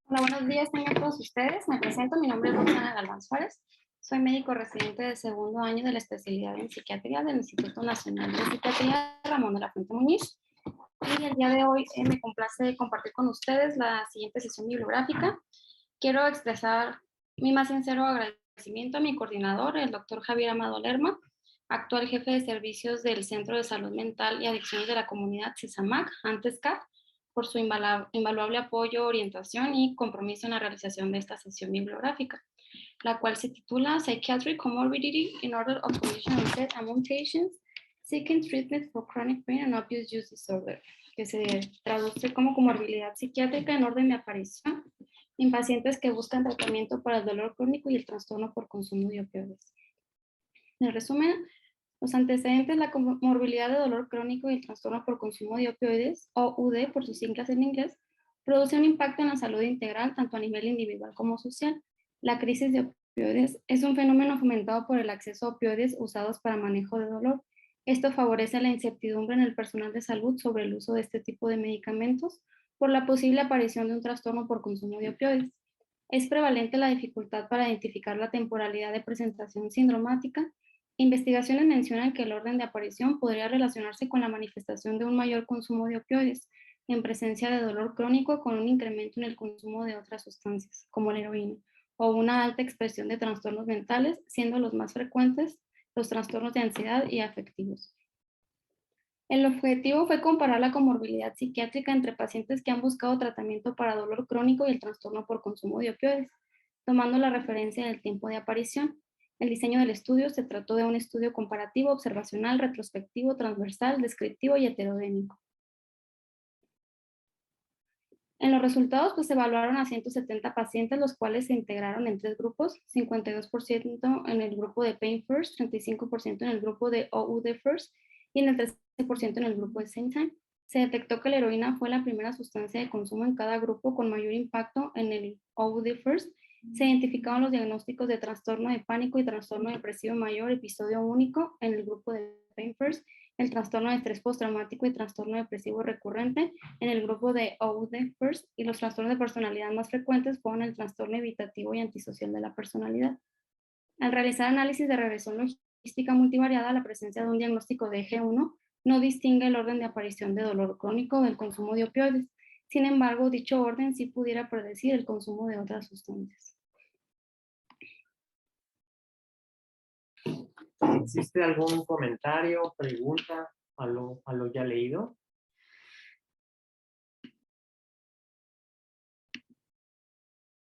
Hola, buenos días, tengan todos ustedes. Me presento, mi nombre es Roxana Galván Suárez. Soy médico residente de segundo año de la especialidad en psiquiatría del Instituto Nacional de Psiquiatría Ramón de la Fuente Muñiz. Y el día de hoy me complace compartir con ustedes la siguiente sesión bibliográfica. Quiero expresar mi más sincero agradecimiento a mi coordinador, el doctor Javier Amado Lerma, actual jefe de servicios del Centro de Salud Mental y Adicciones de la Comunidad CISAMAC, antes CAF, por su invaluable apoyo, orientación y compromiso en la realización de esta sesión bibliográfica, la cual se titula Psychiatric Comorbidity in Order of Condition Onset Among Patients Seeking Treatment for Chronic Pain and Opioid Use Disorder, que se traduce como comorbilidad psiquiátrica en orden de aparición en pacientes que buscan tratamiento para el dolor crónico y el trastorno por consumo de opioides. En resumen, los antecedentes, la comorbilidad de dolor crónico y el trastorno por consumo de opioides, o UD por sus siglas en inglés, produce un impacto en la salud integral tanto a nivel individual como social. La crisis de opioides es un fenómeno fomentado por el acceso a opioides usados para manejo de dolor. Esto favorece la incertidumbre en el personal de salud sobre el uso de este tipo de medicamentos por la posible aparición de un trastorno por consumo de opioides. Es prevalente la dificultad para identificar la temporalidad de presentación sindromática. Investigaciones mencionan que el orden de aparición podría relacionarse con la manifestación de un mayor consumo de opioides en presencia de dolor crónico con un incremento en el consumo de otras sustancias, como la heroína, o una alta expresión de trastornos mentales, siendo los más frecuentes los trastornos de ansiedad y afectivos. El objetivo fue comparar la comorbilidad psiquiátrica entre pacientes que han buscado tratamiento para dolor crónico y el trastorno por consumo de opioides, tomando la referencia del tiempo de aparición. El diseño del estudio se trató de un estudio comparativo, observacional, retrospectivo, transversal, descriptivo y heterodémico. En los resultados, pues se evaluaron a 170 pacientes, los cuales se integraron en tres grupos: 52% en el grupo de Pain First, 35% en el grupo de OUD First y en el 13% en el grupo de Same Time. Se detectó que la heroína fue la primera sustancia de consumo en cada grupo con mayor impacto en el OUD First. Se identificaron los diagnósticos de trastorno de pánico y trastorno depresivo mayor, episodio único en el grupo de Pain First, el trastorno de estrés postraumático y trastorno depresivo recurrente en el grupo de OUD First, y los trastornos de personalidad más frecuentes fueron el trastorno evitativo y antisocial de la personalidad. Al realizar análisis de regresión logística multivariada, la presencia de un diagnóstico de eje 1 no distingue el orden de aparición de dolor crónico del consumo de opioides. Sin embargo, dicho orden sí pudiera predecir el consumo de otras sustancias. ¿Existe algún comentario, pregunta a lo ya leído?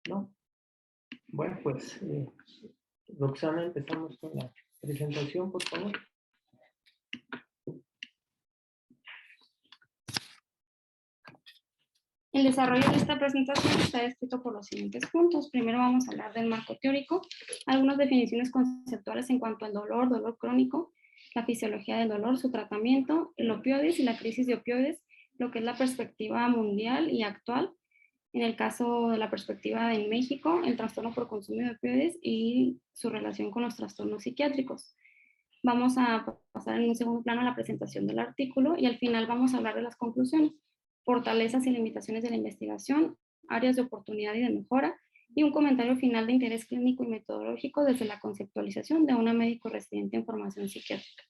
¿No? Bueno, pues, Roxana, empezamos con la presentación, por favor. El desarrollo de esta presentación está descrito por los siguientes puntos. Primero vamos a hablar del marco teórico, algunas definiciones conceptuales en cuanto al dolor, dolor crónico, la fisiología del dolor, su tratamiento, el opioides y la crisis de opioides, lo que es la perspectiva mundial y actual. En el caso de la perspectiva en México, el trastorno por consumo de opioides y su relación con los trastornos psiquiátricos. Vamos a pasar en un segundo plano a la presentación del artículo y al final vamos a hablar de las conclusiones, fortalezas y limitaciones de la investigación, áreas de oportunidad y de mejora, y un comentario final de interés clínico y metodológico desde la conceptualización de una médico residente en formación psiquiátrica.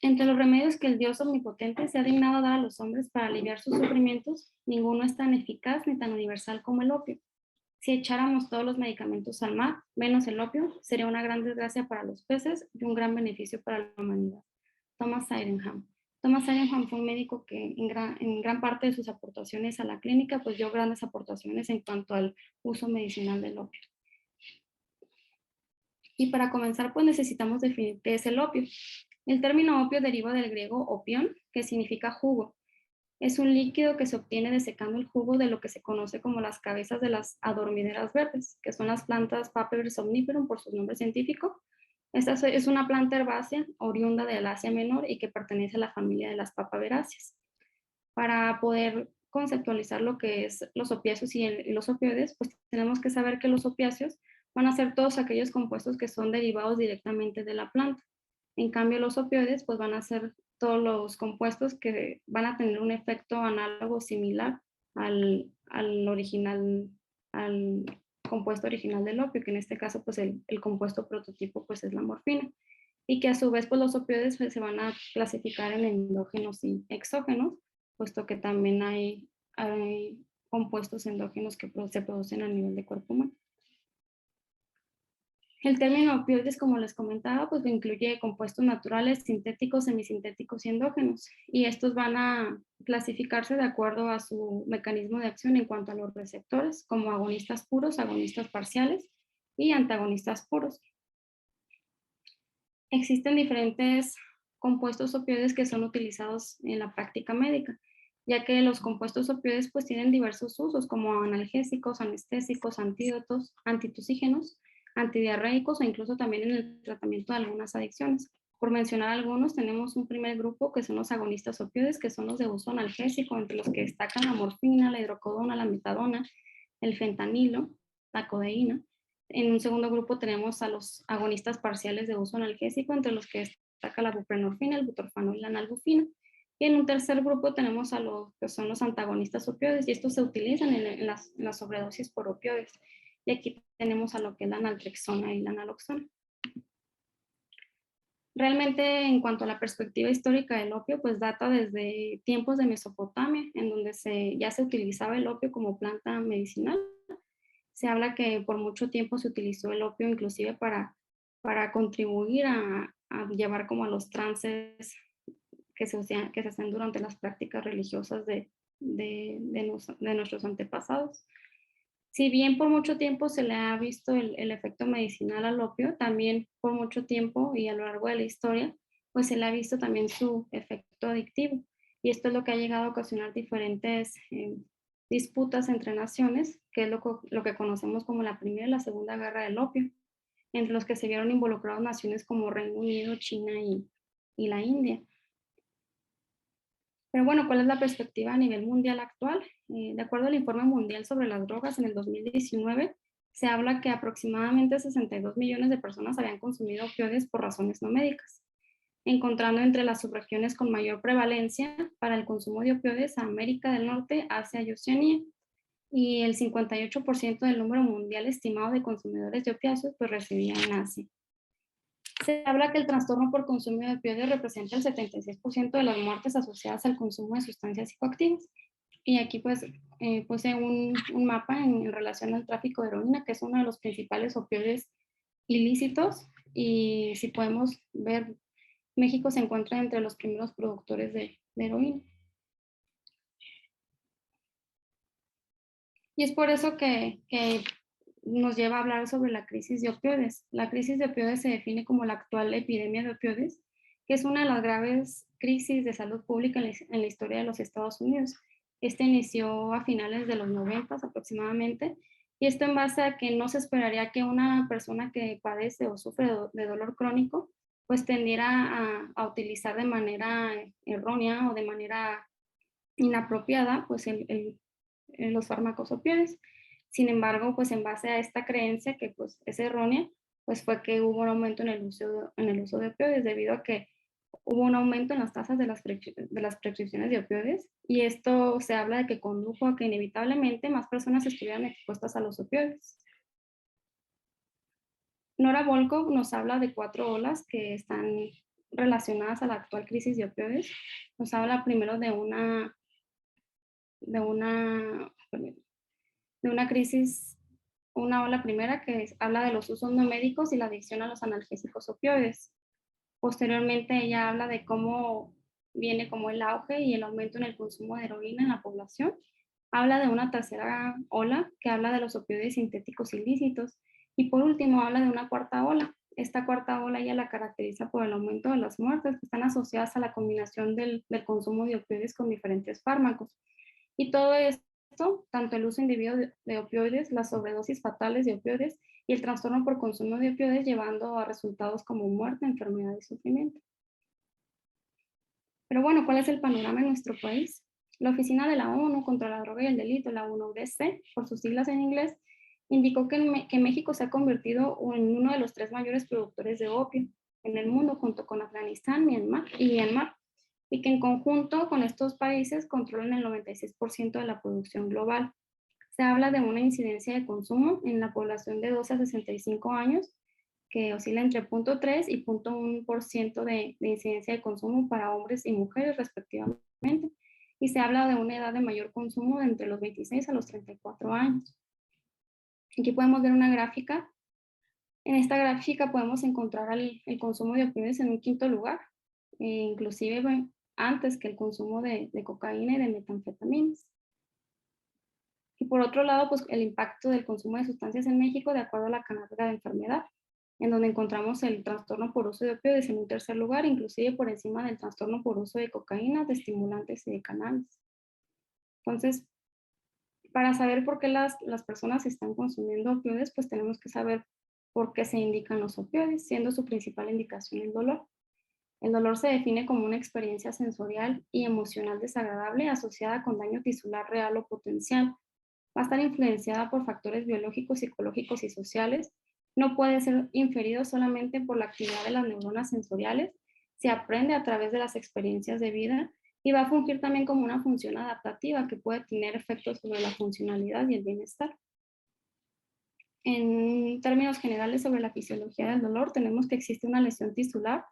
Entre los remedios que el Dios omnipotente se ha dignado dar a los hombres para aliviar sus sufrimientos, ninguno es tan eficaz ni tan universal como el opio. Si echáramos todos los medicamentos al mar, menos el opio, sería una gran desgracia para los peces y un gran beneficio para la humanidad. Thomas Sydenham. Thomas Sydenham fue un médico que en gran parte de sus aportaciones a la clínica, pues dio grandes aportaciones en cuanto al uso medicinal del opio. Y para comenzar, pues necesitamos definir qué es el opio. El término opio deriva del griego opión, que significa jugo. Es un líquido que se obtiene desecando el jugo de lo que se conoce como las cabezas de las adormideras verdes, que son las plantas Papaver somniferum por su nombre científico. Esta es una planta herbácea oriunda del Asia Menor y que pertenece a la familia de las papaveráceas. Para poder conceptualizar lo que es los opiáceos y los opioides, pues tenemos que saber que los opiáceos van a ser todos aquellos compuestos que son derivados directamente de la planta. En cambio, los opioides pues van a ser todos los compuestos que van a tener un efecto análogo similar al original, al compuesto original del opio, que en este caso pues el compuesto prototipo pues es la morfina, y que a su vez pues los opioides pues, se van a clasificar en endógenos y exógenos, puesto que también hay compuestos endógenos que se producen a nivel de cuerpo humano. El término opioides, como les comentaba, pues incluye compuestos naturales, sintéticos, semisintéticos y endógenos. Y estos van a clasificarse de acuerdo a su mecanismo de acción en cuanto a los receptores, como agonistas puros, agonistas parciales y antagonistas puros. Existen diferentes compuestos opioides que son utilizados en la práctica médica, ya que los compuestos opioides pues tienen diversos usos como analgésicos, anestésicos, antídotos, antitusígenos, antidiarreicos o incluso también en el tratamiento de algunas adicciones. Por mencionar algunos, tenemos un primer grupo que son los agonistas opioides, que son los de uso analgésico, entre los que destacan la morfina, la hidrocodona, la metadona, el fentanilo, la codeína. En un segundo grupo tenemos a los agonistas parciales de uso analgésico, entre los que destaca la buprenorfina, el butorfano y la nalbufina. Y en un tercer grupo tenemos a los que son los antagonistas opioides, y estos se utilizan en las sobredosis por opioides. Y aquí tenemos a lo que es la naltrexona y la naloxona. Realmente, en cuanto a la perspectiva histórica del opio, pues data desde tiempos de Mesopotamia, en donde ya se utilizaba el opio como planta medicinal. Se habla que por mucho tiempo se utilizó el opio inclusive para contribuir a llevar como a los trances que se hacen durante las prácticas religiosas de nuestros antepasados. Si bien por mucho tiempo se le ha visto el efecto medicinal al opio, también por mucho tiempo y a lo largo de la historia, pues se le ha visto también su efecto adictivo. Y esto es lo que ha llegado a ocasionar diferentes disputas entre naciones, que es lo que conocemos como la Primera y la Segunda Guerra del Opio, entre los que se vieron involucrados naciones como Reino Unido, China y la India. Pero bueno, ¿cuál es la perspectiva a nivel mundial actual? De acuerdo al Informe Mundial sobre las Drogas en el 2019, se habla que aproximadamente 62 millones de personas habían consumido opioides por razones no médicas, encontrando entre las subregiones con mayor prevalencia para el consumo de opioides a América del Norte, Asia y Oceanía, y el 58% del número mundial estimado de consumidores de opiáceos pues residía en Asia. Se habla que el trastorno por consumo de opioides representa el 76% de las muertes asociadas al consumo de sustancias psicoactivas. Y aquí pues puse un mapa en relación al tráfico de heroína, que es uno de los principales opioides ilícitos. Y si podemos ver, México se encuentra entre los primeros productores de heroína. Y es por eso que nos lleva a hablar sobre la crisis de opioides. La crisis de opioides se define como la actual epidemia de opioides, que es una de las graves crisis de salud pública en la historia de los Estados Unidos. Este inició a finales de los 90 aproximadamente, y esto en base a que no se esperaría que una persona que padece o sufre de dolor crónico, pues tendiera a utilizar de manera errónea o de manera inapropiada, pues los fármacos opioides. Sin embargo, pues en base a esta creencia que pues es errónea, pues fue que hubo un aumento en el uso de opioides debido a que hubo un aumento en las tasas de las prescripciones de opioides, y esto se habla de que condujo a que inevitablemente más personas estuvieran expuestas a los opioides. Nora Volkow nos habla de 4 olas que están relacionadas a la actual crisis de opioides. Nos habla primero de una crisis, una ola primera que habla de los usos no médicos y la adicción a los analgésicos opioides. Posteriormente ella habla de cómo viene como el auge y el aumento en el consumo de heroína en la población. Habla de una tercera ola que habla de los opioides sintéticos ilícitos. Y por último habla de una cuarta ola. Esta cuarta ola ella la caracteriza por el aumento de las muertes que están asociadas a la combinación del consumo de opioides con diferentes fármacos. Y todo esto, tanto el uso indebido de opioides, las sobredosis fatales de opioides y el trastorno por consumo de opioides, llevando a resultados como muerte, enfermedad y sufrimiento. Pero bueno, ¿cuál es el panorama en nuestro país? La Oficina de la ONU contra la Droga y el Delito, la UNODC, por sus siglas en inglés, indicó que México se ha convertido en uno de los 3 mayores productores de opio en el mundo, junto con Afganistán, Myanmar. y que en conjunto con estos países controlan el 96% de la producción global. Se habla de una incidencia de consumo en la población de 12 a 65 años que oscila entre 0.3 y 0.1% de incidencia de consumo para hombres y mujeres respectivamente. Y se habla de una edad de mayor consumo de entre los 26 a los 34 años. Aquí podemos ver una gráfica. En esta gráfica podemos encontrar el consumo de opioides en un quinto lugar, inclusive antes que el consumo de cocaína y de metanfetaminas. Y por otro lado, pues el impacto del consumo de sustancias en México de acuerdo a la carga de enfermedad, en donde encontramos el trastorno por uso de opioides en un tercer lugar, inclusive por encima del trastorno por uso de cocaína, de estimulantes y de cannabis. Entonces, para saber por qué las personas están consumiendo opioides, pues tenemos que saber por qué se indican los opioides, siendo su principal indicación el dolor. El dolor se define como una experiencia sensorial y emocional desagradable asociada con daño tisular real o potencial. Va a estar influenciada por factores biológicos, psicológicos y sociales. No puede ser inferido solamente por la actividad de las neuronas sensoriales. Se aprende a través de las experiencias de vida y va a fungir también como una función adaptativa que puede tener efectos sobre la funcionalidad y el bienestar. En términos generales sobre la fisiología del dolor, tenemos que existe una lesión tisular.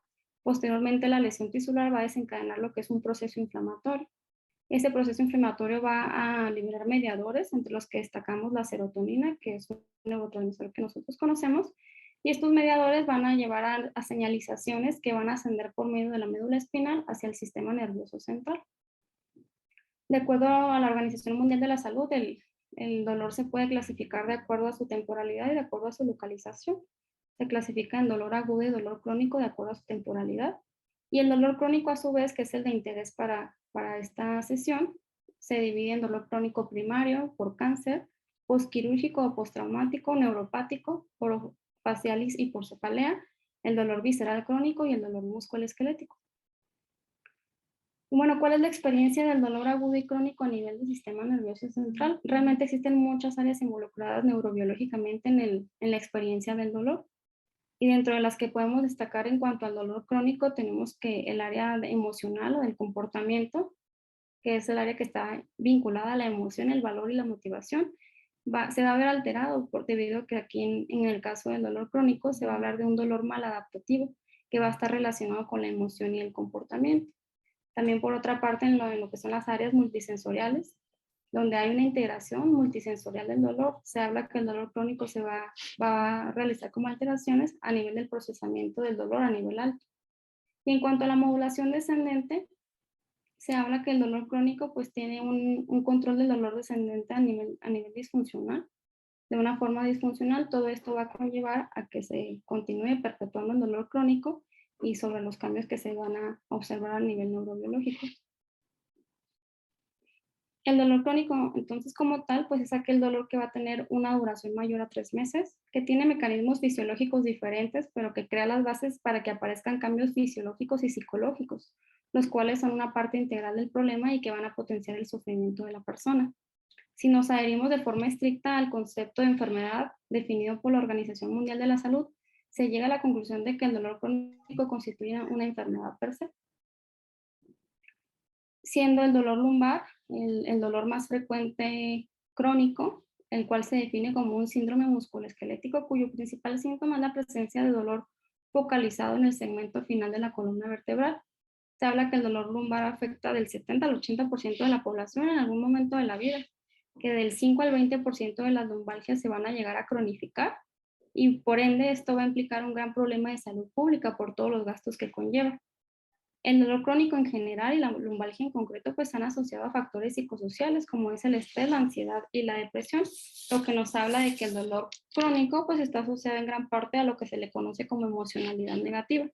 Posteriormente, la lesión tisular va a desencadenar lo que es un proceso inflamatorio. Este proceso inflamatorio va a liberar mediadores, entre los que destacamos la serotonina, que es un neurotransmisor que nosotros conocemos, y estos mediadores van a llevar a señalizaciones que van a ascender por medio de la médula espinal hacia el sistema nervioso central. De acuerdo a la Organización Mundial de la Salud, el dolor se puede clasificar de acuerdo a su temporalidad y de acuerdo a su localización. Se clasifica en dolor agudo y dolor crónico de acuerdo a su temporalidad. Y el dolor crónico, a su vez, que es el de interés para esta sesión, se divide en dolor crónico primario por cáncer, postquirúrgico o postraumático, neuropático, por facialis y por cefalea, el dolor visceral crónico y el dolor musculoesquelético. Bueno, ¿cuál es la experiencia del dolor agudo y crónico a nivel del sistema nervioso central? Realmente existen muchas áreas involucradas neurobiológicamente en la experiencia del dolor. Y dentro de las que podemos destacar en cuanto al dolor crónico, tenemos que el área emocional o del comportamiento, que es el área que está vinculada a la emoción, el valor y la motivación, se va a ver alterado debido a que aquí en el caso del dolor crónico se va a hablar de un dolor maladaptativo que va a estar relacionado con la emoción y el comportamiento. También por otra parte en lo que son las áreas multisensoriales, donde hay una integración multisensorial del dolor, se habla que el dolor crónico va a realizar como alteraciones a nivel del procesamiento del dolor a nivel alto. Y en cuanto a la modulación descendente, se habla que el dolor crónico pues tiene un control del dolor descendente a nivel disfuncional. De una forma disfuncional, todo esto va a conllevar a que se continúe perpetuando el dolor crónico y sobre los cambios que se van a observar a nivel neurobiológico. El dolor crónico, entonces, como tal, pues es aquel dolor que va a tener una duración mayor a 3 meses, que tiene mecanismos fisiológicos diferentes, pero que crea las bases para que aparezcan cambios fisiológicos y psicológicos, los cuales son una parte integral del problema y que van a potenciar el sufrimiento de la persona. Si nos adherimos de forma estricta al concepto de enfermedad definido por la Organización Mundial de la Salud, se llega a la conclusión de que el dolor crónico constituye una enfermedad per se, siendo el dolor lumbar el dolor más frecuente crónico, el cual se define como un síndrome musculoesquelético cuyo principal síntoma es la presencia de dolor focalizado en el segmento final de la columna vertebral. Se habla que el dolor lumbar afecta del 70 al 80% de la población en algún momento de la vida, que del 5 al 20% de las lumbalgias se van a llegar a cronificar y por ende esto va a implicar un gran problema de salud pública por todos los gastos que conlleva. El dolor crónico en general y la lumbalgia en concreto pues están asociados a factores psicosociales como es el estrés, la ansiedad y la depresión, lo que nos habla de que el dolor crónico pues está asociado en gran parte a lo que se le conoce como emocionalidad negativa.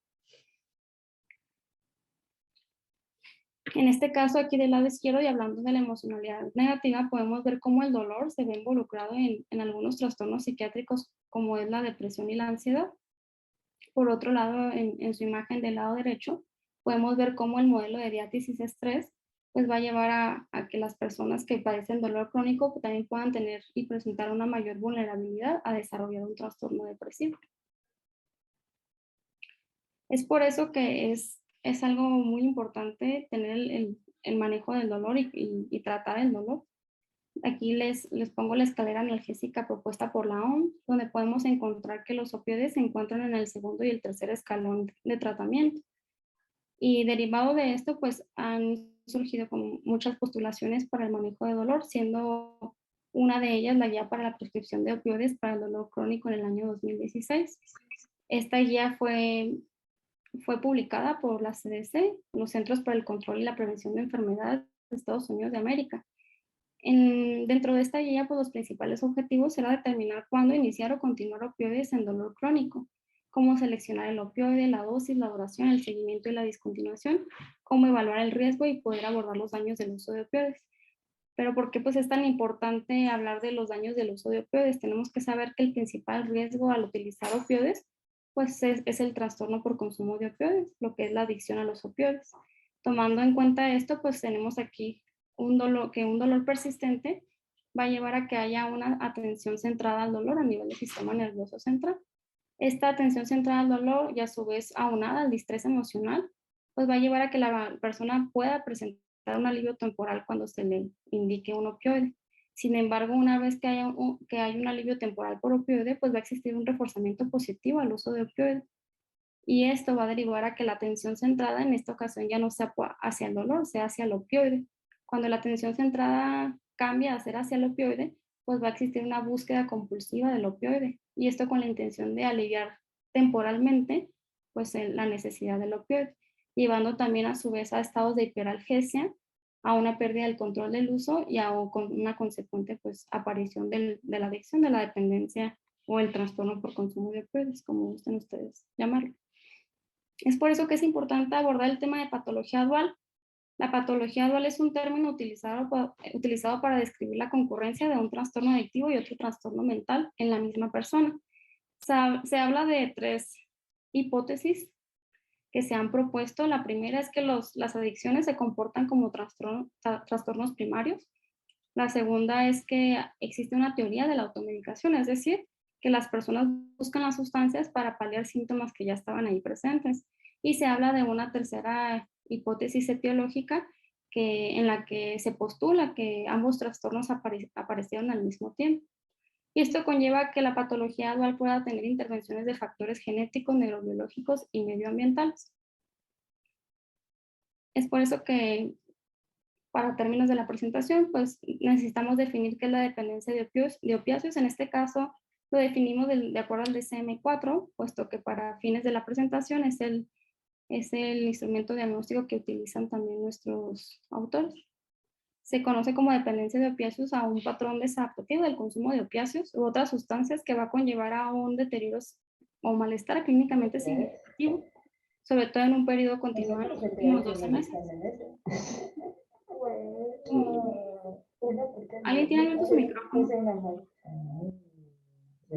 En este caso aquí del lado izquierdo y hablando de la emocionalidad negativa, podemos ver cómo el dolor se ve involucrado en algunos trastornos psiquiátricos como es la depresión y la ansiedad. Por otro lado, en su imagen del lado derecho, podemos ver cómo el modelo de diátesis estrés pues va a llevar a que las personas que padecen dolor crónico también puedan tener y presentar una mayor vulnerabilidad a desarrollar un trastorno depresivo. Es por eso que es es algo muy importante tener el manejo del dolor y tratar el dolor. Aquí les pongo la escalera analgésica propuesta por la OMS, donde podemos encontrar que los opioides se encuentran en el segundo y el tercer escalón de tratamiento. Y derivado de esto, pues han surgido como muchas postulaciones para el manejo de dolor, siendo una de ellas la guía para la prescripción de opioides para el dolor crónico en el año 2016. Esta guía fue publicada por la CDC, los Centros para el Control y la Prevención de Enfermedades de Estados Unidos de América. Dentro de esta guía, pues los principales objetivos era determinar cuándo iniciar o continuar opioides en dolor crónico, cómo seleccionar el opioide, la dosis, la duración, el seguimiento y la discontinuación, cómo evaluar el riesgo y poder abordar los daños del uso de opioides. Pero ¿por qué pues es tan importante hablar de los daños del uso de opioides? Tenemos que saber que el principal riesgo al utilizar opioides pues es el trastorno por consumo de opioides, lo que es la adicción a los opioides. Tomando en cuenta esto, pues tenemos aquí un dolor persistente va a llevar a que haya una atención centrada al dolor a nivel del sistema nervioso central. Esta atención centrada al dolor y a su vez aunada al distrés emocional, pues va a llevar a que la persona pueda presentar un alivio temporal cuando se le indique un opioide. Sin embargo, una vez que hay un alivio temporal por opioide, pues va a existir un reforzamiento positivo al uso de opioide. Y esto va a derivar a que la atención centrada en esta ocasión ya no sea hacia el dolor, sea hacia el opioide. Cuando la atención centrada cambia a ser hacia el opioide, pues va a existir una búsqueda compulsiva del opioide. Y esto con la intención de aliviar temporalmente pues la necesidad del opioide, llevando también a su vez a estados de hiperalgesia, a una pérdida del control del uso y a con una consecuente pues aparición de la adicción, de la dependencia o el trastorno por consumo de opioides, como gusten ustedes llamarlo. Es por eso que es importante abordar el tema de patología dual. La patología dual es un término utilizado para describir la concurrencia de un trastorno adictivo y otro trastorno mental en la misma persona. Se habla de tres hipótesis que se han propuesto. La primera es que las adicciones se comportan como trastornos primarios. La segunda es que existe una teoría de la automedicación, es decir, que las personas buscan las sustancias para paliar síntomas que ya estaban ahí presentes. Y se habla de una tercera hipótesis etiológica en la que se postula que ambos trastornos aparecieron al mismo tiempo. Y esto conlleva que la patología dual pueda tener intervenciones de factores genéticos, neurobiológicos y medioambientales. Es por eso que para términos de la presentación, pues necesitamos definir qué es la dependencia de opiáceos. En este caso, lo definimos de acuerdo al DSM-4, puesto que para fines de la presentación es el instrumento diagnóstico que utilizan también nuestros autores. Se conoce como dependencia de opiáceos a un patrón desadaptativo del consumo de opiáceos u otras sustancias que va a conllevar a un deterioro o malestar clínicamente significativo, sobre todo en un periodo continuado en los últimos 12 meses. ¿Alguien tiene abierto su micrófono?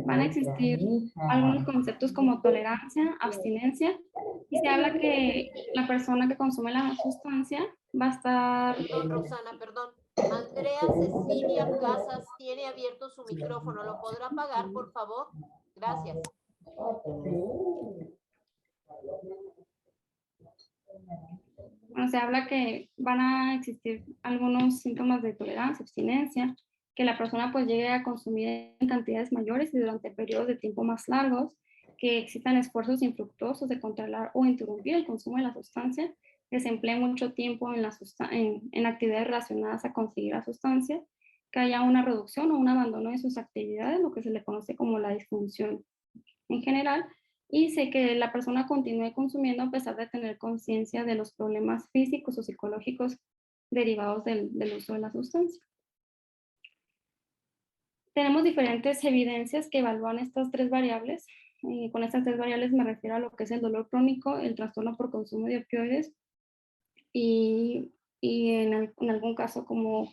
Van a existir algunos conceptos como tolerancia, abstinencia, y se habla que la persona que consume la sustancia va a estar... Perdón, Rosana, perdón. Andrea Cecilia Casas tiene abierto su micrófono. ¿Lo podrá apagar, por favor? Gracias. Bueno, se habla que van a existir algunos síntomas de tolerancia, abstinencia, que la persona pues llegue a consumir en cantidades mayores y durante periodos de tiempo más largos, que existan esfuerzos infructuosos de controlar o interrumpir el consumo de la sustancia, que se emplee mucho tiempo en actividades relacionadas a conseguir la sustancia, que haya una reducción o un abandono de sus actividades, lo que se le conoce como la disfunción en general, y sé que la persona continúe consumiendo a pesar de tener conciencia de los problemas físicos o psicológicos derivados del uso de la sustancia. Tenemos diferentes evidencias que evalúan estas tres variables. Con estas tres variables me refiero a lo que es el dolor crónico, el trastorno por consumo de opioides y en algún caso como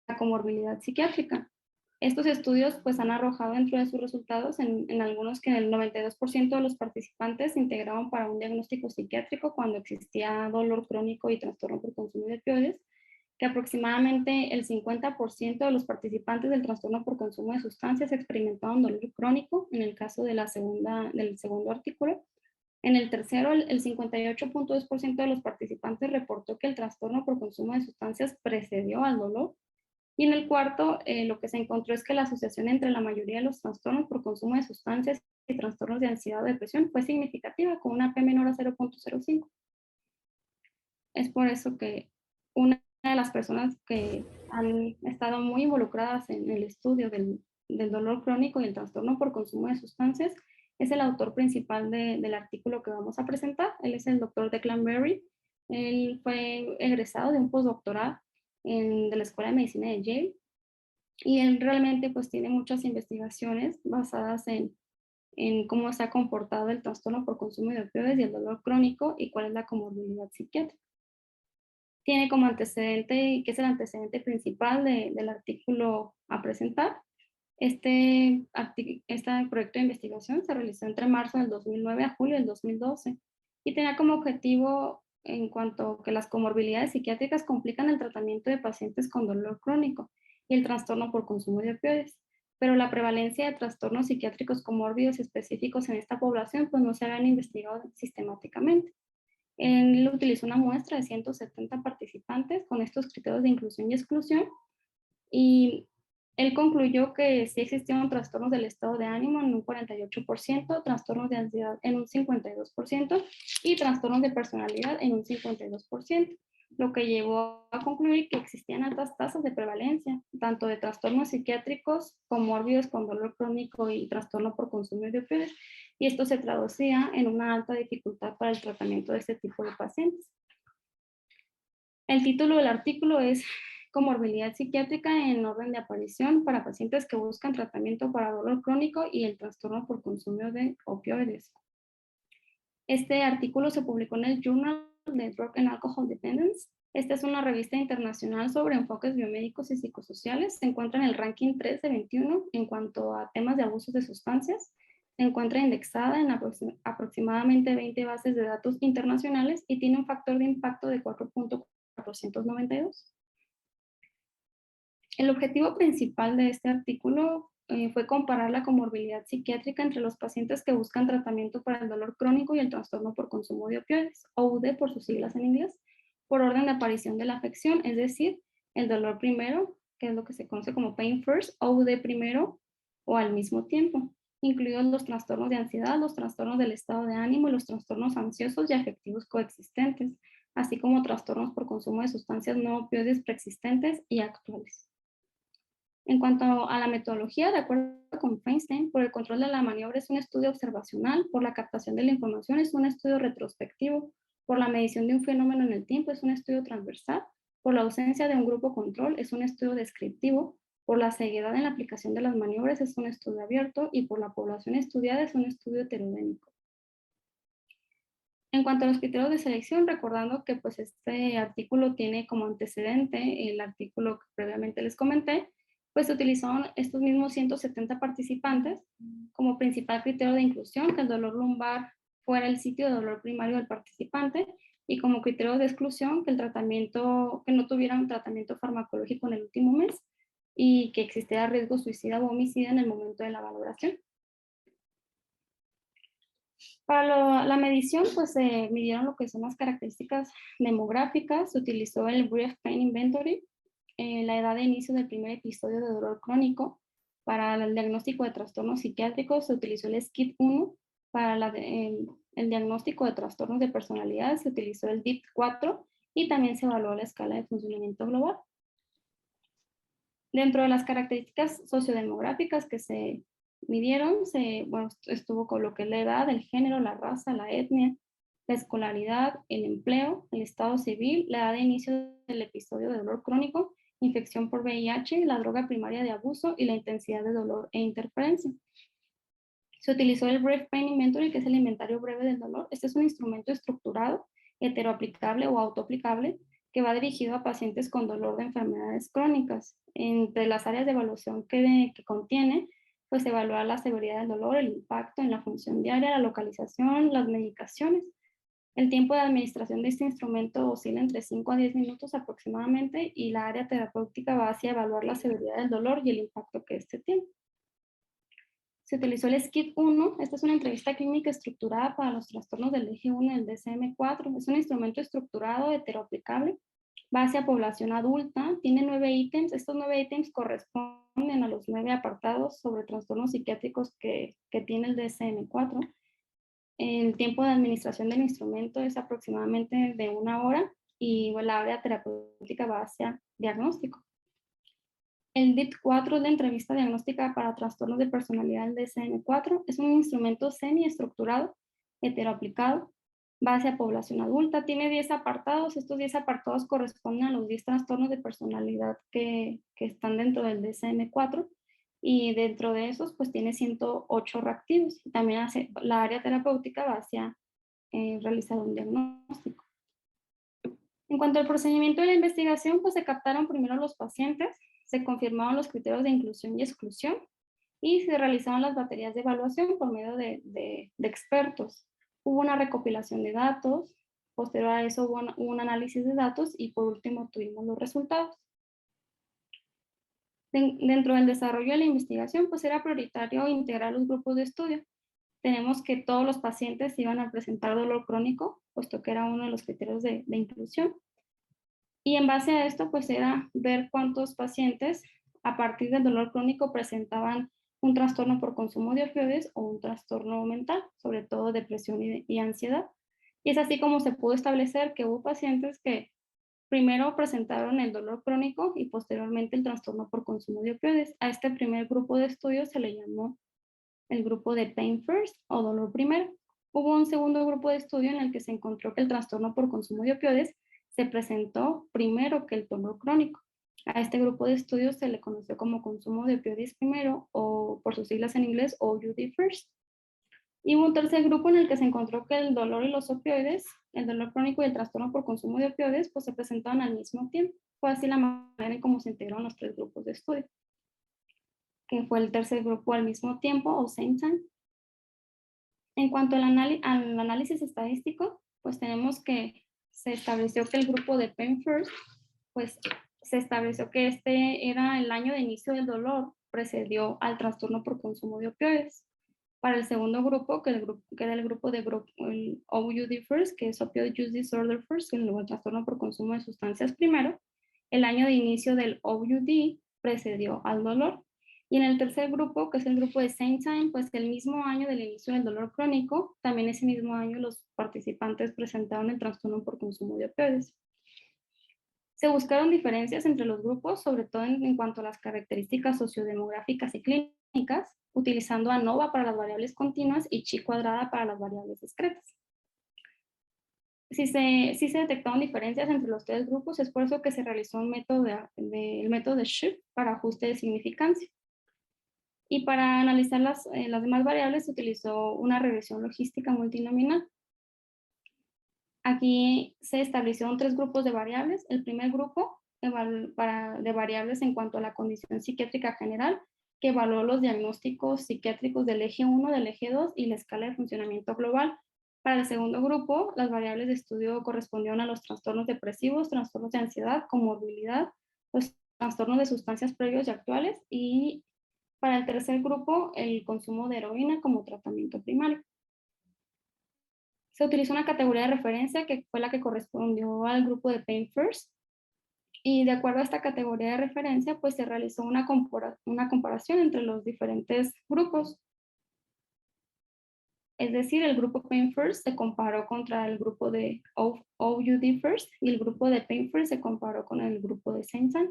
la comorbilidad psiquiátrica. Estos estudios pues han arrojado dentro de sus resultados en algunos que el 92% de los participantes se integraban para un diagnóstico psiquiátrico cuando existía dolor crónico y trastorno por consumo de opioides, que aproximadamente el 50% de los participantes del trastorno por consumo de sustancias experimentaban dolor crónico en el caso de del segundo artículo. En el tercero, el 58.2% de los participantes reportó que el trastorno por consumo de sustancias precedió al dolor. Y en el cuarto, lo que se encontró es que la asociación entre la mayoría de los trastornos por consumo de sustancias y trastornos de ansiedad o depresión fue significativa, con una P menor a 0.05. Es por eso que una de las personas que han estado muy involucradas en el estudio del dolor crónico y el trastorno por consumo de sustancias es el autor principal del artículo que vamos a presentar. Él es el doctor Declan Berry. Él fue egresado de un postdoctoral de la Escuela de Medicina de Yale, y él realmente pues tiene muchas investigaciones basadas en cómo se ha comportado el trastorno por consumo de opioides y el dolor crónico y cuál es la comorbilidad psiquiátrica. Tiene como antecedente, que es el antecedente principal del artículo a presentar. Este proyecto de investigación se realizó entre marzo del 2009 a julio del 2012 y tenía como objetivo en cuanto que las comorbilidades psiquiátricas complican el tratamiento de pacientes con dolor crónico y el trastorno por consumo de opioides, pero la prevalencia de trastornos psiquiátricos comórbidos específicos en esta población pues no se habían investigado sistemáticamente. Él utilizó una muestra de 170 participantes con estos criterios de inclusión y exclusión, y él concluyó que sí existían trastornos del estado de ánimo en un 48%, trastornos de ansiedad en un 52% y trastornos de personalidad en un 52%, lo que llevó a concluir que existían altas tasas de prevalencia, tanto de trastornos psiquiátricos comórbidos con dolor crónico y trastorno por consumo de opioides, y esto se traducía en una alta dificultad para el tratamiento de este tipo de pacientes. El título del artículo es Comorbilidad psiquiátrica en orden de aparición para pacientes que buscan tratamiento para dolor crónico y el trastorno por consumo de opioides. Este artículo se publicó en el Journal de Drug and Alcohol Dependence. Esta es una revista internacional sobre enfoques biomédicos y psicosociales. Se encuentra en el ranking 3 de 21 en cuanto a temas de abusos de sustancias. Se encuentra indexada en aproximadamente 20 bases de datos internacionales y tiene un factor de impacto de 4.492. El objetivo principal de este artículo fue comparar la comorbilidad psiquiátrica entre los pacientes que buscan tratamiento para el dolor crónico y el trastorno por consumo de opioides, OUD por sus siglas en inglés, por orden de aparición de la afección, es decir, el dolor primero, que es lo que se conoce como pain first, OUD primero o al mismo tiempo, incluidos los trastornos de ansiedad, los trastornos del estado de ánimo y los trastornos ansiosos y afectivos coexistentes, así como trastornos por consumo de sustancias no opioides preexistentes y actuales. En cuanto a la metodología, de acuerdo con Feinstein, por el control de la maniobra es un estudio observacional, por la captación de la información es un estudio retrospectivo, por la medición de un fenómeno en el tiempo es un estudio transversal, por la ausencia de un grupo control es un estudio descriptivo, por la ceguedad en la aplicación de las maniobras es un estudio abierto y por la población estudiada es un estudio heterodénico. En cuanto a los criterios de selección, recordando que pues este artículo tiene como antecedente el artículo que previamente les comenté, pues se utilizaron estos mismos 170 participantes como principal criterio de inclusión, que el dolor lumbar fuera el sitio de dolor primario del participante, y como criterio de exclusión, que el tratamiento, que no tuviera un tratamiento farmacológico en el último mes y que existiera riesgo suicida o homicida en el momento de la valoración. Para la medición, pues se midieron lo que son las características demográficas, se utilizó el Brief Pain Inventory, la edad de inicio del primer episodio de dolor crónico. Para el diagnóstico de trastornos psiquiátricos se utilizó el SCID-1, para el diagnóstico de trastornos de personalidad se utilizó el DIP-4 y también se evaluó la escala de funcionamiento global. Dentro de las características sociodemográficas que se midieron, estuvo con lo que es la edad, el género, la raza, la etnia, la escolaridad, el empleo, el estado civil, la edad de inicio del episodio de dolor crónico, infección por VIH, la droga primaria de abuso y la intensidad de dolor e interferencia. Se utilizó el Brief Pain Inventory, que es el inventario breve del dolor. Este es un instrumento estructurado, heteroaplicable o autoaplicable, que va dirigido a pacientes con dolor de enfermedades crónicas. Entre las áreas de evaluación que contiene, pues evaluar la severidad del dolor, el impacto en la función diaria, la localización, las medicaciones. El tiempo de administración de este instrumento oscila entre 5 a 10 minutos aproximadamente, y la área terapéutica va hacia evaluar la severidad del dolor y el impacto que este tiene. Se utilizó el SCID-1. Esta es una entrevista clínica estructurada para los trastornos del eje 1 del DSM-4. Es un instrumento estructurado heteroaplicable, base a población adulta. Tiene 9 ítems. Estos 9 ítems corresponden a los 9 apartados sobre trastornos psiquiátricos que tiene el DSM-4. El tiempo de administración del instrumento es aproximadamente de 1 hora y la área terapéutica va hacia diagnóstico. El DIP-4 es la entrevista diagnóstica para trastornos de personalidad del DSM-4. Es un instrumento semiestructurado, heteroaplicado, base a población adulta. Tiene 10 apartados. Estos 10 apartados corresponden a los 10 trastornos de personalidad que están dentro del DSM-4. Y dentro de esos, pues tiene 108 reactivos. También hace, la área terapéutica va hacia realizar un diagnóstico. En cuanto al procedimiento de la investigación, pues se captaron primero los pacientes, se confirmaron los criterios de inclusión y exclusión y se realizaron las baterías de evaluación por medio de expertos. Hubo una recopilación de datos, posterior a eso hubo un análisis de datos y por último tuvimos los resultados. Dentro del desarrollo de la investigación, pues era prioritario integrar los grupos de estudio. Tenemos que todos los pacientes iban a presentar dolor crónico, puesto que era uno de los criterios de inclusión. Y en base a esto, pues era ver cuántos pacientes a partir del dolor crónico presentaban un trastorno por consumo de opioides o un trastorno mental, sobre todo depresión y ansiedad. Y es así como se pudo establecer que hubo pacientes que primero presentaron el dolor crónico y posteriormente el trastorno por consumo de opioides. A este primer grupo de estudios se le llamó el grupo de Pain First o dolor primero. Hubo un segundo grupo de estudio en el que se encontró que el trastorno por consumo de opioides se presentó primero que el dolor crónico. A este grupo de estudios se le conoció como consumo de opioides primero o por sus siglas en inglés OUD First. Y hubo un tercer grupo en el que se encontró que el dolor y los opioides, el dolor crónico y el trastorno por consumo de opioides, pues se presentaban al mismo tiempo. Fue así la manera en cómo se integraron los 3 grupos de estudio, que fue el tercer grupo al mismo tiempo o same time. En cuanto al análisis estadístico, pues tenemos que se estableció que el grupo de Pain First, pues se estableció que este era el año de inicio del dolor, precedió al trastorno por consumo de opioides. Para el segundo grupo, que era el grupo de el OUD First, que es Opioid Use Disorder First, que es el trastorno por consumo de sustancias primero, el año de inicio del OUD precedió al dolor. Y en el tercer grupo, que es el grupo de Same Time, pues que el mismo año del inicio del dolor crónico, también ese mismo año los participantes presentaron el trastorno por consumo de opioides. Se buscaron diferencias entre los grupos, sobre todo en cuanto a las características sociodemográficas y clínicas, utilizando ANOVA para las variables continuas y chi cuadrada para las variables discretas. Sí se detectaron diferencias entre los 3 grupos, es por eso que se realizó un método el método de Shift para ajuste de significancia. Y para analizar las demás variables se utilizó una regresión logística multinominal. Aquí se establecieron 3 grupos de variables. El primer grupo de variables en cuanto a la condición psiquiátrica general, que evaluó los diagnósticos psiquiátricos del eje 1, del eje 2 y la escala de funcionamiento global. Para el segundo grupo, las variables de estudio correspondieron a los trastornos depresivos, trastornos de ansiedad, comorbilidad, los trastornos de sustancias previos y actuales, y para el tercer grupo, el consumo de heroína como tratamiento primario. Se utilizó una categoría de referencia que fue la que correspondió al grupo de Pain First, y de acuerdo a esta categoría de referencia, pues se realizó una comparación entre los diferentes grupos. Es decir, el grupo Pain First se comparó contra el grupo de OUD First y el grupo de Pain First se comparó con el grupo de Same Time.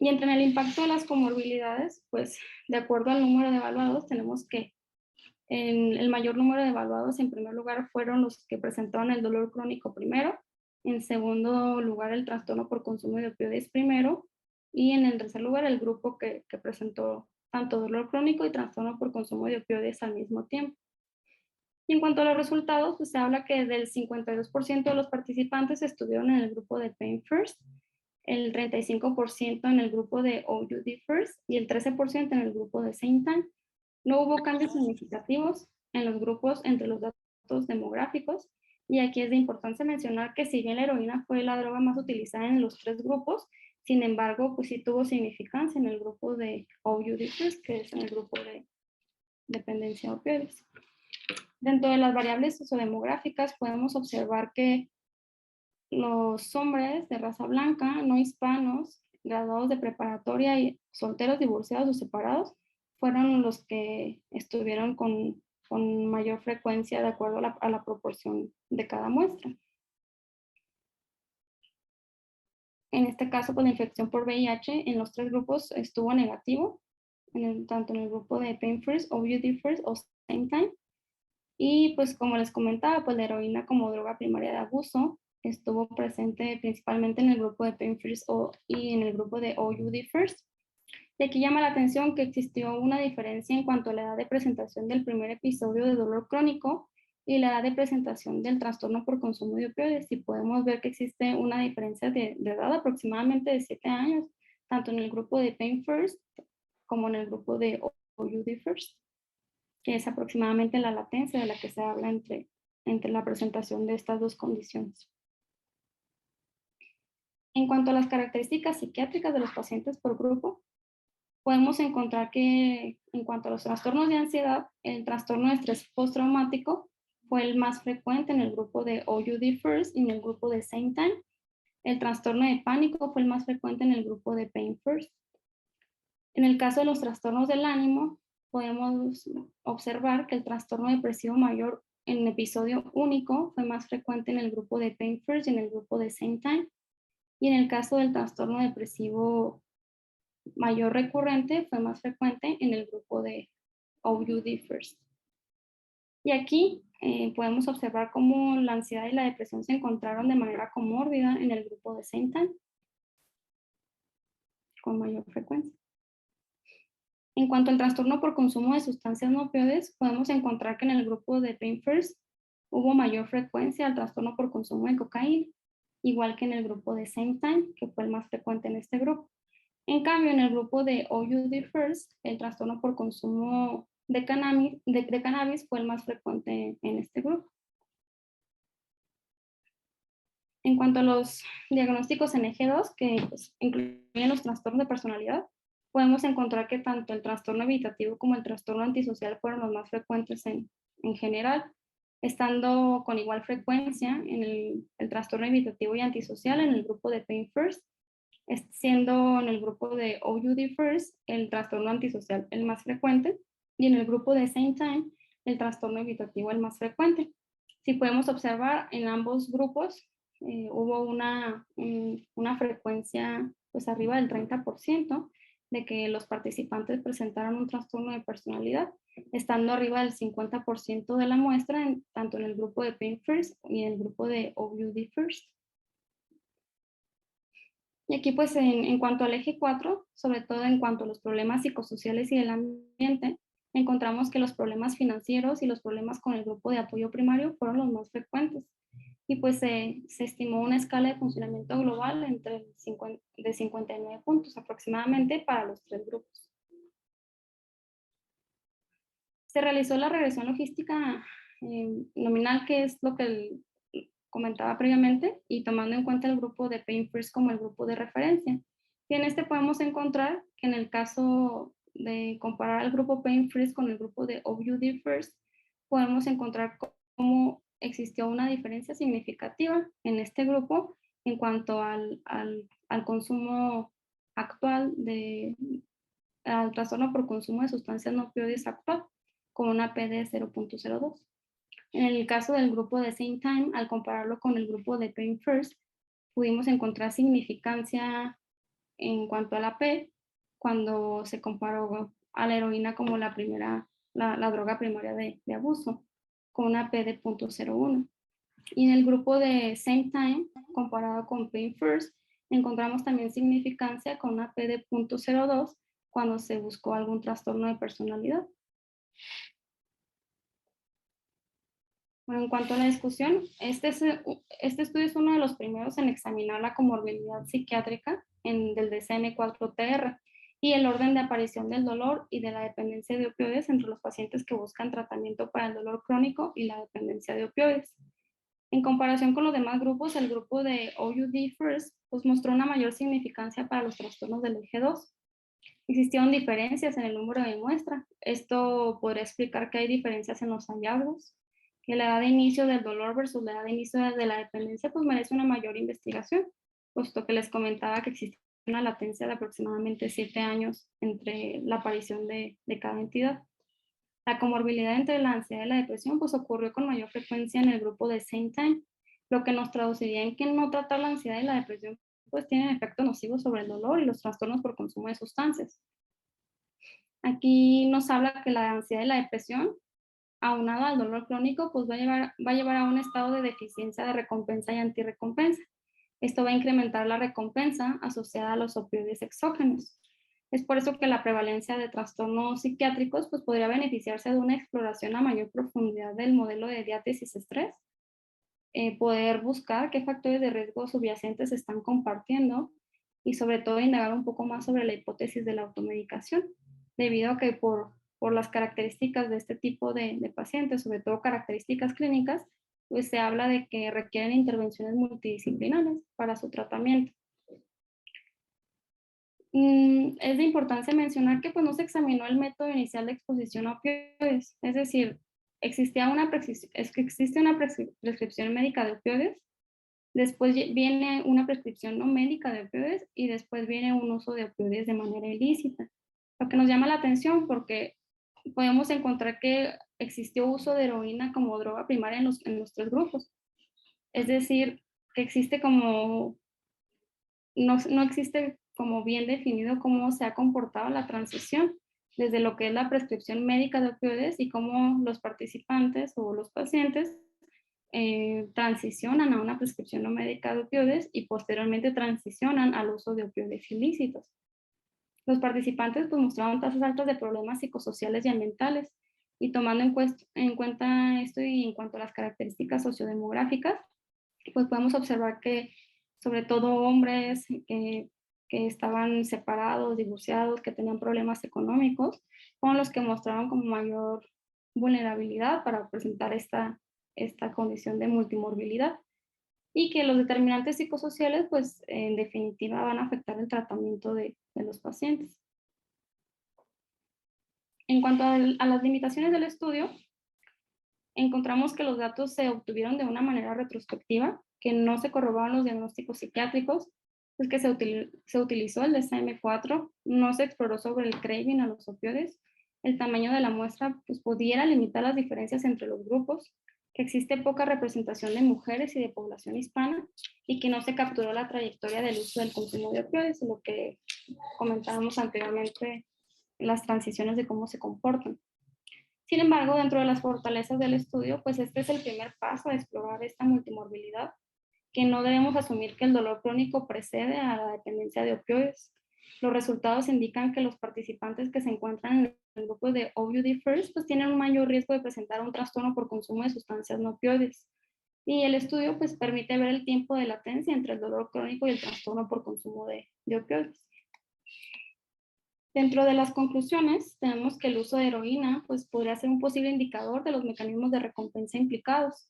Y entre el impacto de las comorbilidades, pues de acuerdo al número de evaluados, tenemos que el mayor número de evaluados en primer lugar fueron los que presentaron el dolor crónico primero, en segundo lugar el trastorno por consumo de opioides primero, y en el tercer lugar el grupo que presentó tanto dolor crónico y trastorno por consumo de opioides al mismo tiempo. Y en cuanto a los resultados, pues se habla que del 52% de los participantes estuvieron en el grupo de Pain First, el 35% en el grupo de OUD First y el 13% en el grupo de Same Time. No hubo cambios significativos en los grupos entre los datos demográficos, y aquí es de importancia mencionar que si bien la heroína fue la droga más utilizada en los 3 grupos, Sin embargo, pues sí tuvo significancia en el grupo de OUD-first, que es en el grupo de dependencia de opioides. Dentro de las variables sociodemográficas podemos observar que los hombres de raza blanca, no hispanos, graduados de preparatoria y solteros, divorciados o separados, fueron los que estuvieron con mayor frecuencia de acuerdo a la proporción de cada muestra. En este caso, pues la infección por VIH en los 3 grupos estuvo negativo, tanto en el grupo de Pain First, OUD First o Same Time. Y pues como les comentaba, pues la heroína como droga primaria de abuso estuvo presente principalmente en el grupo de Pain First y en el grupo de OUD First. Y aquí llama la atención que existió una diferencia en cuanto a la edad de presentación del primer episodio de dolor crónico y la edad de presentación del trastorno por consumo de opioides. Y podemos ver que existe una diferencia de edad aproximadamente de 7 años, tanto en el grupo de Pain First como en el grupo de OUD First, que es aproximadamente la latencia de la que se habla entre la presentación de estas dos condiciones. En cuanto a las características psiquiátricas de los pacientes por grupo, podemos encontrar que en cuanto a los trastornos de ansiedad, el trastorno de estrés postraumático fue el más frecuente en el grupo de OUD First y en el grupo de Same Time. El trastorno de pánico fue el más frecuente en el grupo de Pain First. En el caso de los trastornos del ánimo, podemos observar que el trastorno depresivo mayor en episodio único fue más frecuente en el grupo de Pain First y en el grupo de Same Time. Y en el caso del trastorno depresivo mayor recurrente fue más frecuente en el grupo de OUD First. Y aquí podemos observar cómo la ansiedad y la depresión se encontraron de manera comórbida en el grupo de Same Time, con mayor frecuencia. En cuanto al trastorno por consumo de sustancias no opioides, podemos encontrar que en el grupo de Pain First hubo mayor frecuencia al trastorno por consumo de cocaína, igual que en el grupo de Same Time, que fue el más frecuente en este grupo. En cambio, en el grupo de OUD First, el trastorno por consumo de cannabis fue el más frecuente en este grupo. En cuanto a los diagnósticos en eje 2, que pues, incluyen los trastornos de personalidad, podemos encontrar que tanto el trastorno evitativo como el trastorno antisocial fueron los más frecuentes en general, estando con igual frecuencia en el trastorno evitativo y antisocial en el grupo de Pain First, siendo en el grupo de OUD First el trastorno antisocial el más frecuente y en el grupo de Same Time el trastorno evitativo el más frecuente. Si podemos observar, en ambos grupos hubo una frecuencia pues arriba del 30% de que los participantes presentaron un trastorno de personalidad, estando arriba del 50% de la muestra, tanto en el grupo de Pain First y en el grupo de OUD First. Y aquí pues en cuanto al eje 4, sobre todo en cuanto a los problemas psicosociales y del ambiente, encontramos que los problemas financieros y los problemas con el grupo de apoyo primario fueron los más frecuentes. Y pues se estimó una escala de funcionamiento global de 59 puntos aproximadamente para los 3 grupos. Se realizó la regresión logística nominal, que es lo que comentaba previamente, y tomando en cuenta el grupo de Pain First como el grupo de referencia. Y en este podemos encontrar que en el caso de comparar el grupo Pain First con el grupo de OUD First, podemos encontrar cómo existió una diferencia significativa en este grupo en cuanto al consumo actual al trastorno por consumo de sustancias no opioides actual, con una P de 0.02. En el caso del grupo de Same Time, al compararlo con el grupo de Pain First, pudimos encontrar significancia en cuanto a la P cuando se comparó a la heroína como la droga primaria de abuso, con una P de 0.01. Y en el grupo de Same Time, comparado con Pain First, encontramos también significancia con una P de 0.02 cuando se buscó algún trastorno de personalidad. Bueno, en cuanto a la discusión, este estudio es uno de los primeros en examinar la comorbilidad psiquiátrica del DSM-4TR y el orden de aparición del dolor y de la dependencia de opioides entre los pacientes que buscan tratamiento para el dolor crónico y la dependencia de opioides. En comparación con los demás grupos, el grupo de OUD First pues mostró una mayor significancia para los trastornos del eje 2. Existieron diferencias en el número de muestra. Esto podría explicar que hay diferencias en los hallazgos, que la edad de inicio del dolor versus la edad de inicio de la dependencia pues merece una mayor investigación, puesto que les comentaba que existe una latencia de aproximadamente 7 años entre la aparición de cada entidad. La comorbilidad entre la ansiedad y la depresión pues ocurrió con mayor frecuencia en el grupo de same time, lo que nos traduciría en que no tratar la ansiedad y la depresión pues tienen efectos nocivos sobre el dolor y los trastornos por consumo de sustancias. Aquí nos habla que la ansiedad y la depresión, aunado al dolor crónico, pues va a llevar a un estado de deficiencia de recompensa y antirrecompensa. Esto va a incrementar la recompensa asociada a los opioides exógenos. Es por eso que la prevalencia de trastornos psiquiátricos pues, podría beneficiarse de una exploración a mayor profundidad del modelo de diátesis-estrés, poder buscar qué factores de riesgo subyacentes se están compartiendo y sobre todo indagar un poco más sobre la hipótesis de la automedicación, debido a que por las características de este tipo de pacientes, sobre todo características clínicas, pues se habla de que requieren intervenciones multidisciplinares para su tratamiento. Es de importancia mencionar que pues, no se examinó el método inicial de exposición a opioides, es decir, existe una prescripción médica de opioides, después viene una prescripción no médica de opioides y después viene un uso de opioides de manera ilícita. Lo que nos llama la atención porque podemos encontrar que existió uso de heroína como droga primaria en los 3 grupos. Es decir, que existe como, no existe como bien definido cómo se ha comportado la transición desde lo que es la prescripción médica de opioides y cómo los participantes o los pacientes transicionan a una prescripción no médica de opioides y posteriormente transicionan al uso de opioides ilícitos. Los participantes pues, mostraron tasas altas de problemas psicosociales y ambientales, y tomando en cuenta esto y en cuanto a las características sociodemográficas, pues podemos observar que sobre todo hombres que estaban separados, divorciados, que tenían problemas económicos, fueron los que mostraron como mayor vulnerabilidad para presentar esta condición de multimorbilidad, y que los determinantes psicosociales, pues en definitiva van a afectar el tratamiento de los pacientes. En cuanto a las limitaciones del estudio, encontramos que los datos se obtuvieron de una manera retrospectiva, que no se corroboraron los diagnósticos psiquiátricos, pues que se utilizó el DSM-4, no se exploró sobre el craving a los opioides, el tamaño de la muestra pues, pudiera limitar las diferencias entre los grupos, que existe poca representación de mujeres y de población hispana, y que no se capturó la trayectoria del uso del consumo de opioides, lo que comentábamos anteriormente, las transiciones de cómo se comportan. Sin embargo, dentro de las fortalezas del estudio, pues este es el primer paso a explorar esta multimorbilidad, que no debemos asumir que el dolor crónico precede a la dependencia de opioides. Los resultados indican que los participantes que se encuentran en el grupo de OUD First pues tienen un mayor riesgo de presentar un trastorno por consumo de sustancias no opioides. Y el estudio pues permite ver el tiempo de latencia entre el dolor crónico y el trastorno por consumo de opioides. Dentro de las conclusiones, tenemos que el uso de heroína pues, podría ser un posible indicador de los mecanismos de recompensa implicados,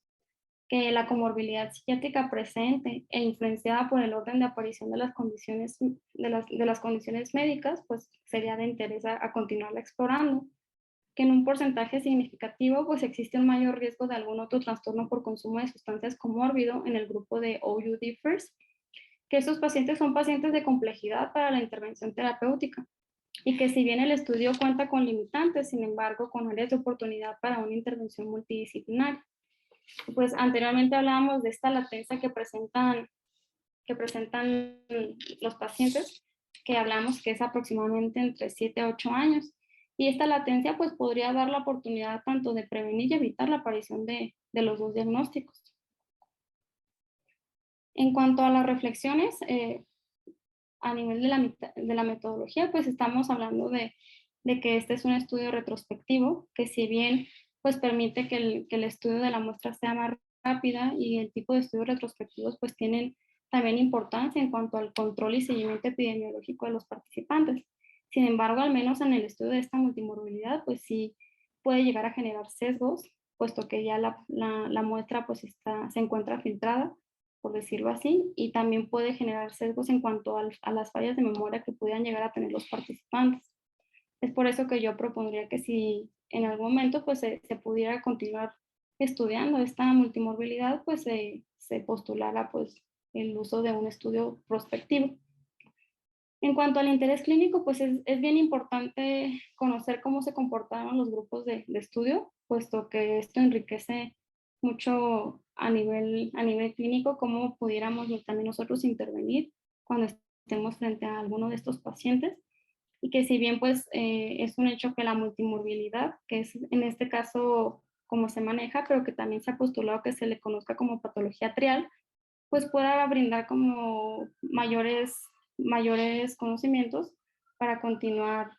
que la comorbilidad psiquiátrica presente e influenciada por el orden de aparición de las condiciones, de las condiciones médicas, pues sería de interés a continuarla explorando, que en un porcentaje significativo pues existe un mayor riesgo de algún otro trastorno por consumo de sustancias comórbido en el grupo de OUD First, que estos pacientes son pacientes de complejidad para la intervención terapéutica, y que si bien el estudio cuenta con limitantes, sin embargo, con áreas de oportunidad para una intervención multidisciplinaria. Pues anteriormente hablábamos de esta latencia que presentan los pacientes, que hablamos que es aproximadamente entre 7 a 8 años. Y esta latencia pues podría dar la oportunidad tanto de prevenir y evitar la aparición de los dos diagnósticos. En cuanto a las reflexiones, a nivel de la metodología, pues estamos hablando de que este es un estudio retrospectivo, que si bien pues permite que el estudio de la muestra sea más rápida, y el tipo de estudios retrospectivos pues tienen también importancia en cuanto al control y seguimiento epidemiológico de los participantes. Sin embargo, al menos en el estudio de esta multimorbilidad, pues sí puede llegar a generar sesgos puesto que ya la muestra pues se encuentra filtrada, por decirlo así, y también puede generar sesgos en cuanto a las fallas de memoria que pudieran llegar a tener los participantes. Es por eso que yo propondría que si en algún momento pues se pudiera continuar estudiando esta multimorbilidad, pues se postulara pues el uso de un estudio prospectivo. En cuanto al interés clínico, pues es bien importante conocer cómo se comportaron los grupos de estudio, puesto que esto enriquece mucho a nivel clínico, cómo pudiéramos también nosotros intervenir cuando estemos frente a alguno de estos pacientes. Y que si bien pues es un hecho que la multimorbilidad, que es en este caso como se maneja, pero que también se ha postulado que se le conozca como patología trial, pues pueda brindar como mayores conocimientos para continuar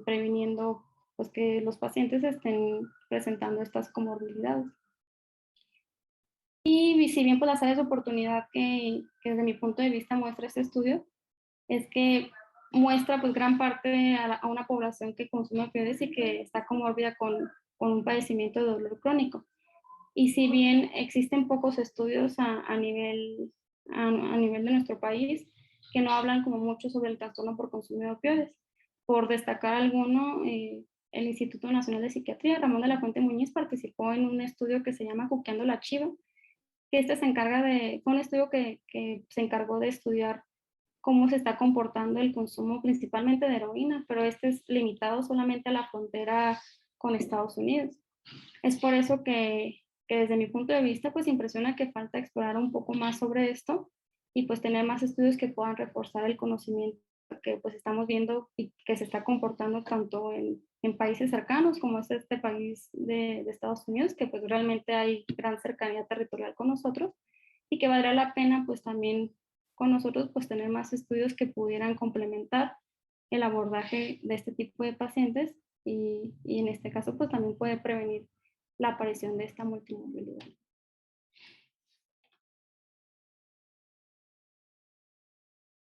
previniendo pues que los pacientes estén presentando estas comorbilidades. Y si bien pues las áreas de oportunidad que desde mi punto de vista muestra este estudio, es que muestra pues gran parte a una población que consume opioides y que está comórbida con un padecimiento de dolor crónico. Y si bien existen pocos estudios a nivel de nuestro país que no hablan como mucho sobre el trastorno por consumo de opioides, por destacar alguno, el Instituto Nacional de Psiquiatría, Ramón de la Fuente Muñiz, participó en un estudio que se llama Cuqueando la Chiva, que fue un estudio que se encargó de estudiar cómo se está comportando el consumo principalmente de heroína, pero este es limitado solamente a la frontera con Estados Unidos. Es por eso que desde mi punto de vista, pues impresiona que falta explorar un poco más sobre esto y pues tener más estudios que puedan reforzar el conocimiento que pues estamos viendo y que se está comportando tanto en países cercanos como es este país de Estados Unidos, que pues realmente hay gran cercanía territorial con nosotros y que valdría la pena pues también con nosotros pues tener más estudios que pudieran complementar el abordaje de este tipo de pacientes y en este caso pues también puede prevenir la aparición de esta multimorbilidad.